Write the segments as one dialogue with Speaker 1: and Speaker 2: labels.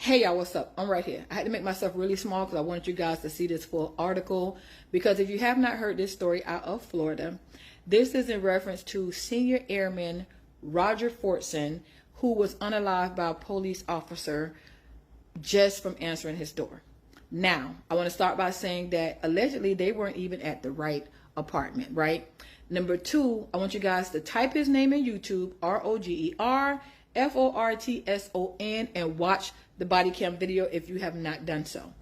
Speaker 1: Hey y'all, what's up? I'm right here. I had to make myself really small because I wanted you guys to see this full article. Because if you have not heard this story out of Florida, this is in reference to Senior Airman Roger Fortson, who was unalived by a police officer just from answering his door. Now, I want to start by saying that allegedly they weren't even at the right apartment, right? Number two, I want you guys to type his name in YouTube, ROGER FORTSON, and watch the body cam video if you have not done so.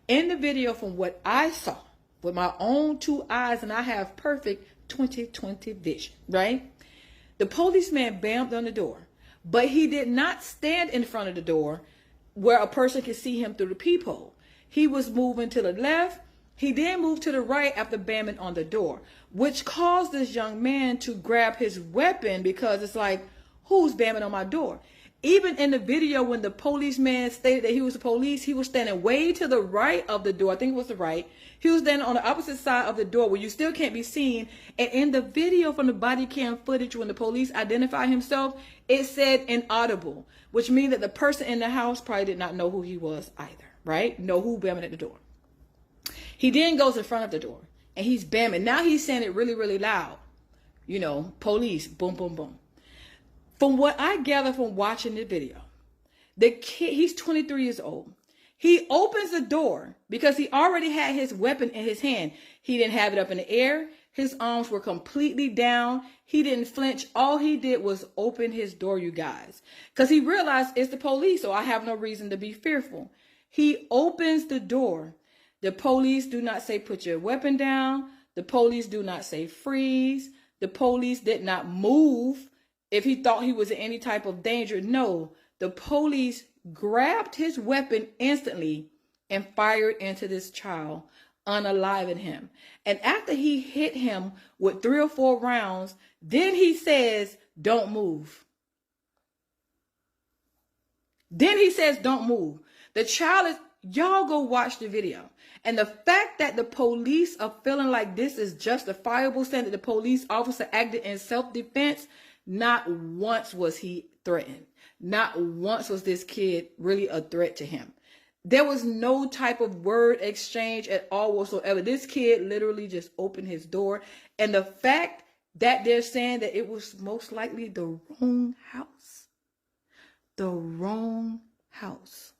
Speaker 1: In the video, from what I saw with my own two eyes, and I have perfect 20/20 vision, right? The policeman banged on the door, but he did not stand in front of the door where a person could see him through the peephole. He was moving to the left. He then moved to the right after banging on the door, which caused this young man to grab his weapon because it's like, who's banging on my door? Even in the video, when the policeman stated that he was the police, he was standing way to the right of the door. I think it was the right. He was standing on the opposite side of the door where you still can't be seen. And in the video from the body cam footage, when the police identified himself, it said inaudible, which means that the person in the house probably did not know who he was either, right? Know who banging at the door. He then goes in front of the door and he's banging. Now he's saying it really, really loud. You know, police, boom, boom, boom. From what I gather from watching the video, the kid, he's 23 years old. He opens the door because he already had his weapon in his hand. He didn't have it up in the air. His arms were completely down. He didn't flinch. All he did was open his door, you guys, because he realized it's the police, so I have no reason to be fearful. He opens the door. The police do not say, put your weapon down. The police do not say freeze. The police did not move if he thought he was in any type of danger. No, the police grabbed his weapon instantly and fired into this child, unaliving him. And after he hit him with 3 or 4 rounds, then he says, don't move. Then he says, don't move. The child is, y'all go watch the video. And the fact that the police are feeling like this is justifiable, saying that the police officer acted in self-defense, not once was he threatened. Not once was this kid really a threat to him. There was no type of word exchange at all whatsoever. This kid literally just opened his door. And the fact that they're saying that it was most likely the wrong house. The wrong house.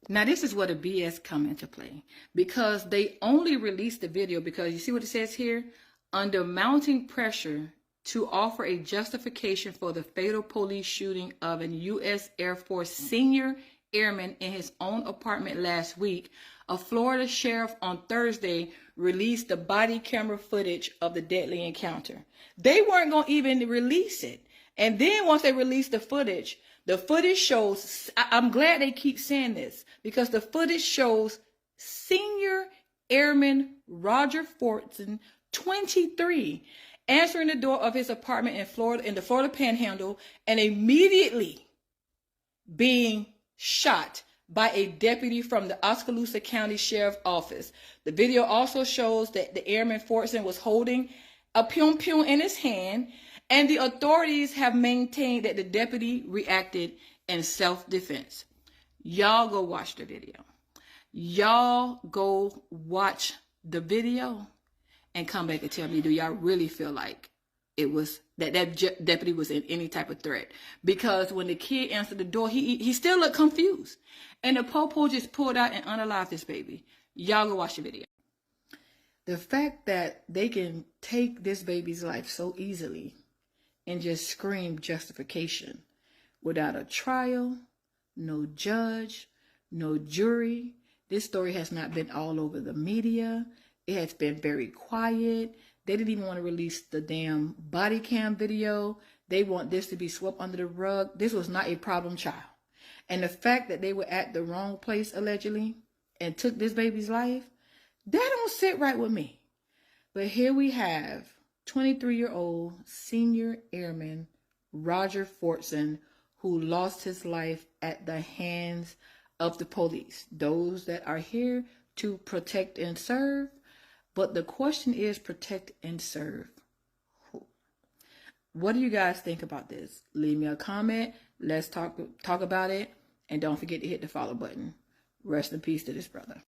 Speaker 1: Now, this is where the BS come into play, because they only released the video because you see what it says here? Under mounting pressure to offer a justification for the fatal police shooting of an U.S. Air Force senior airman in his own apartment last week, a Florida sheriff on Thursday released the body camera footage of the deadly encounter. They weren't going to even release it. And then once they released the footage shows, I'm glad they keep saying this, because the footage shows Senior Airman Roger Fortson, 23, answering the door of his apartment in Florida, in the Florida Panhandle, and immediately being shot by a deputy from the Oskaloosa County Sheriff's Office. The video also shows that the Airman Fortson was holding a pew-pew in his hand, and the authorities have maintained that the deputy reacted in self-defense. Y'all go watch the video. Y'all go watch the video and come back and tell me, do y'all really feel like it was that deputy was in any type of threat? Because when the kid answered the door, he still looked confused. And the popo just pulled out and unalived this baby. Y'all go watch the video. The fact that they can take this baby's life so easily and just scream justification without a trial, no judge, no jury. This story has not been all over the media. It has been very quiet. They didn't even want to release the damn body cam video. They want this to be swept under the rug. This was not a problem child. And the fact that they were at the wrong place, allegedly, and took this baby's life, that don't sit right with me. But here we have 23-year-old Senior Airman Roger Fortson, who lost his life at the hands of the police. Those that are here to protect and serve. But the question is, protect and serve who? What do you guys think about this? Leave me a comment. Let's talk about it. And don't forget to hit the follow button. Rest in peace to this brother.